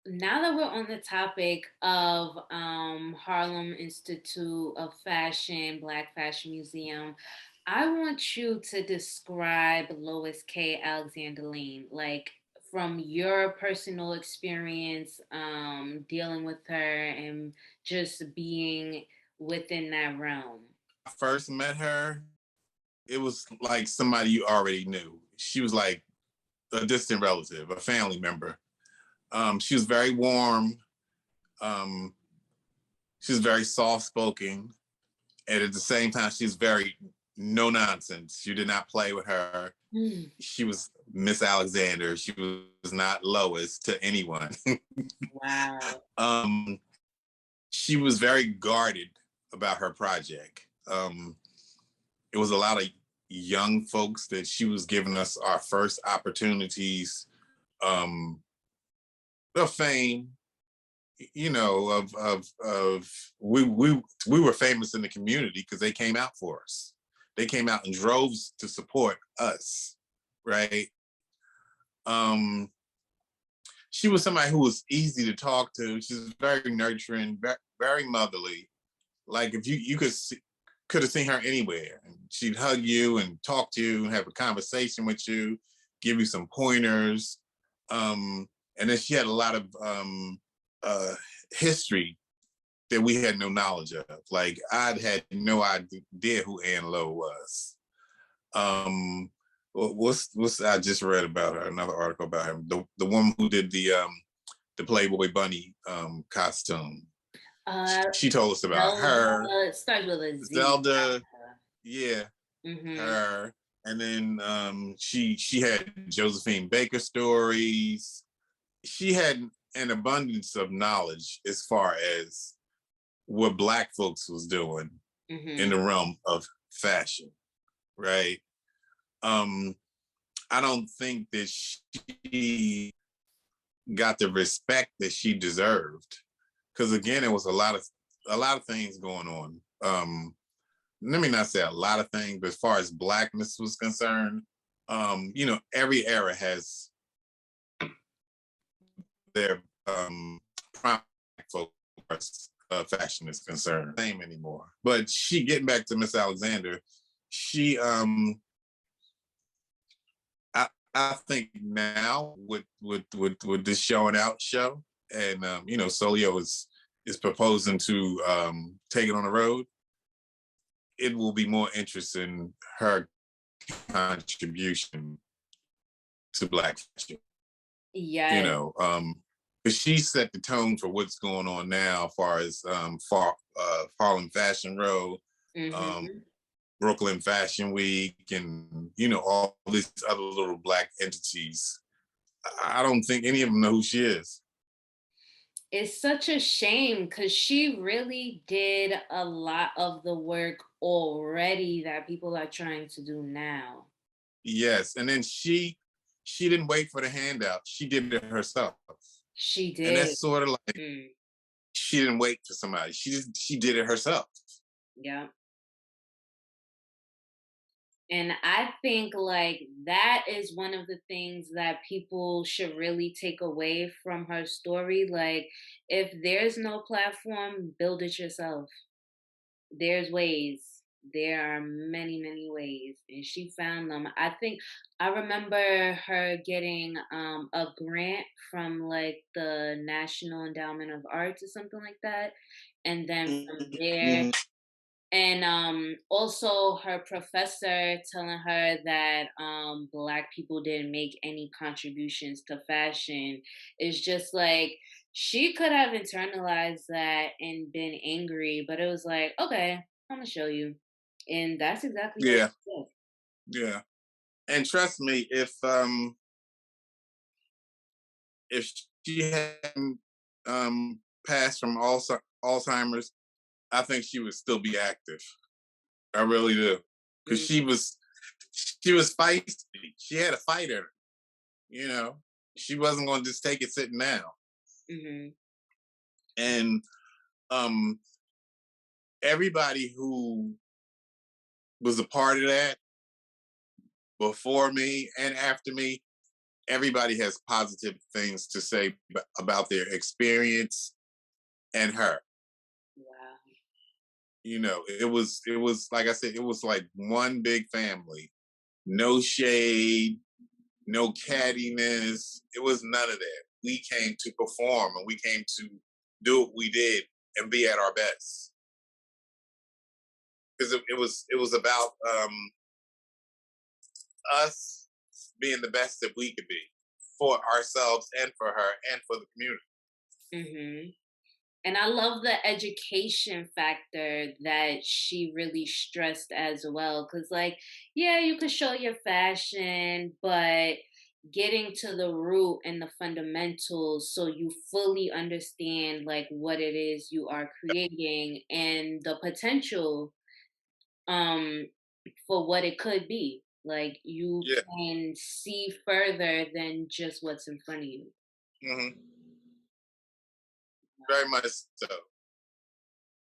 now that we're on the topic of Harlem Institute of Fashion, Black Fashion Museum, I want you to describe Lois K. Alexander Lane, like from your personal experience dealing with her and just being within that realm. I first met her, it was like somebody you already knew. She was like a distant relative, a family member. She was very warm. Um, she was very soft spoken, and at the same time, she was very no nonsense. You did not play with her. Mm. She was Miss Alexander. She was not Lois to anyone. Wow. um, she was very guarded about her project. It was a lot of young folks that she was giving us our first opportunities um, of fame. You know, of we were famous in the community because they came out for us. They came out in droves to support us, right? Um, she was somebody who was easy to talk to. She was very nurturing, very motherly. Like if you could have seen her anywhere, and she'd hug you and talk to you and have a conversation with you, give you some pointers. And then she had a lot of uh, history that we had no knowledge of. Like I'd had no idea who Ann Lowe was. Um, what's I just read about her, another article about her, the woman who did the Playboy Bunny costume. Uh, She told us about her, Zelda, it starts with a Z. Zelda, yeah, Mm-hmm. her, and then she had Josephine Baker stories. She had an abundance of knowledge as far as what Black folks was doing in Mm-hmm. the realm of fashion, right? Um, I don't think that she got the respect that she deserved because again, it was a lot of things going on. Let me not say a lot of things, but as far as Blackness was concerned, every era has their prime folk fashion is concerned. Same anymore. But she getting back to Miss Alexander, she I think now with this show and out show, and Solio is proposing to take it on the road. It will be more interesting in her contribution to Black fashion. You Yes. know, because she set the tone for what's going on now, as far as Harlem Fashion Row, um, Mm-hmm. Brooklyn Fashion Week, and all these other little Black entities. I don't think any of them know who she is. It's such a shame because she really did a lot of the work already that people are trying to do now. Yes, and then she didn't wait for the handout. She did it herself, She and did. that's sort of like Mm. she didn't wait for somebody. She did it herself. Yeah. And I think like that is one of the things that people should really take away from her story. Like, if there's no platform, build it yourself. There's ways. There are many, many ways. And she found them. I think I remember her getting a grant from like the National Endowment of Arts or something like that. And then from there, Mhm. and also her professor telling her that black people didn't make any contributions to fashion is just like she could have internalized that and been angry, but it was like, okay, I'm gonna show you. And that's exactly what Yeah, she did. yeah. And trust me, if she hadn't passed from Alzheimer's, I think she would still be active. I really do, because Mm, she was feisty. She had a fight in her. You know, she wasn't going to just take it sitting down. mhm. And um, everybody who was a part of that before me and after me, everybody has positive things to say about their experience and her. Wow. You know, it was like I said, it was like one big family. No shade, no cattiness. It was none of that. We came to perform and we came to do what we did and be at our best. Because it was about us being the best that we could be for ourselves and for her and for the community. Mhm. And I love the education factor that she really stressed as well. Cause, like, yeah, you could show your fashion, but getting to the root and the fundamentals so you fully understand like what it is you are creating and the potential um for what it could be. Like you Yeah. can see further than just what's in front of you. Hmm. Very much so.